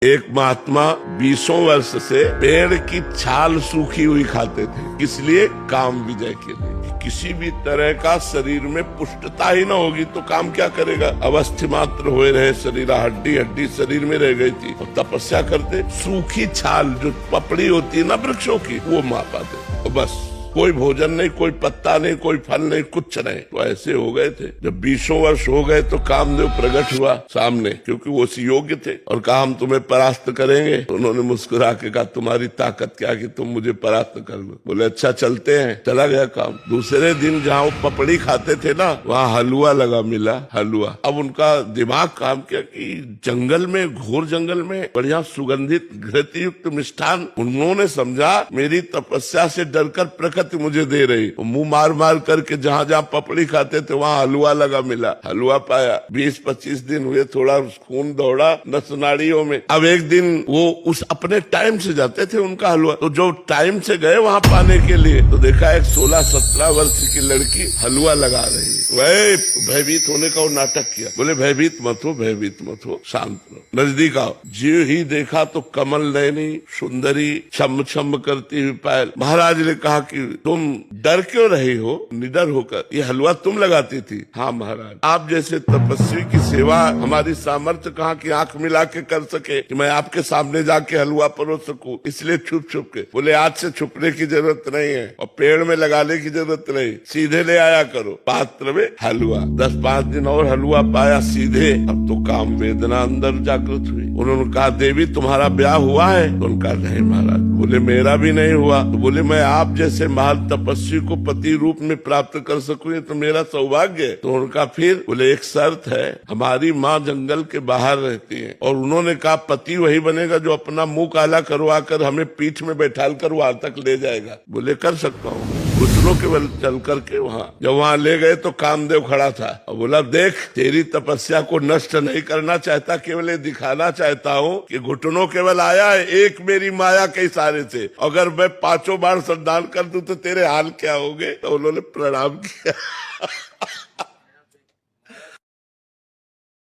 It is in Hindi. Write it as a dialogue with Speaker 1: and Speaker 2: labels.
Speaker 1: एक महात्मा 20 वर्ष से पेड़ की छाल सूखी हुई खाते थे, किस लिए? काम विजय के लिए। किसी भी तरह का शरीर में पुष्टता ही न होगी तो काम क्या करेगा? अवस्थी मात्र हुए रहे शरीर, हड्डी हड्डी शरीर में रह गई थी और तपस्या करते सूखी छाल जो पपड़ी होती है ना वृक्षों की, वो माँ पाते तो बस कोई भोजन नहीं, कोई पत्ता नहीं, कोई फल नहीं, कुछ नहीं। तो ऐसे हो गए थे। जब 20 वर्ष हो गए तो कामदेव प्रकट हुआ सामने, क्योंकि वो उसी योग्य थे, और कहा हम तुम्हें परास्त करेंगे। तो उन्होंने मुस्कुरा के कहा तुम्हारी ताकत क्या कि तुम मुझे परास्त कर लो। बोले अच्छा चलते हैं। चला गया काम। दूसरे दिन जहाँ वो पपड़ी खाते थे ना, वहाँ हलवा लगा मिला, हलवा। अब उनका दिमाग काम किया कि जंगल में, घोर जंगल में बढ़िया सुगंधित घृत युक्त मिष्ठान। उन्होंने समझा मेरी तपस्या से डरकर प्रकृति मुझे दे रही। मुंह मार मार करके जहाँ जहाँ पपड़ी खाते थे वहाँ हलवा लगा मिला, हलवा पाया। 20-25 दिन हुए, थोड़ा खून दौड़ा नस नाड़ियों में। अब एक दिन वो उस अपने टाइम से जाते थे उनका हलवा, तो जो टाइम से गए वहाँ पाने के लिए, तो देखा एक 16-17 वर्ष की लड़की हलवा लगा रही। वह भयभीत होने का वो नाटक किया। बोले भयभीत मत हो, भयभीत मत हो, शांत रहो, नजदीक आओ। जो ही देखा तो कमल नयनी सुंदरी छम छम करती हुई पायल। महाराज ने कहा कि तुम डर क्यों रही हो निडर होकर? ये हलवा तुम लगाती थी? हाँ महाराज, आप जैसे तपस्वी की सेवा हमारी सामर्थ्य कहाँ की आंख मिला के कर सके कि मैं आपके सामने जाके हलवा परोस सकूं, इसलिए छुप छुप के। बोले आज से छुपने की जरूरत नहीं है और पेड़ में लगाने की जरूरत नहीं, सीधे ले आया करो पात्र में हलवा। 10-5 दिन और हलवा पाया सीधे। अब तो काम वेदना अंदर जागृत हुई। उन्होंने कहा देवी तुम्हारा ब्याह हुआ है? तो उनका नहीं महाराज। बोले मेरा भी नहीं हुआ। तो बोले मैं आप जैसे महान तपस्वी को पति रूप में प्राप्त कर सकूं, ये तो मेरा सौभाग्य है। तो उनका फिर बोले एक शर्त है, हमारी माँ जंगल के बाहर रहती है, और उन्होंने कहा पति वही बनेगा जो अपना मुंह काला करवा कर हमें पीठ में बैठाल कर वहां तक ले जाएगा। बोले कर सकता हूँ। घुटनों के बल चल करके वहाँ, जब वहाँ ले गए तो कामदेव खड़ा था और बोला देख तेरी तपस्या को नष्ट नहीं करना चाहता, केवल ये दिखाना चाहता हूँ कि घुटनों केवल आया है एक मेरी माया के इशारे से। अगर मैं 5 बार संदान कर दूं तो तेरे हाल क्या होंगे? तो उन्होंने प्रणाम किया।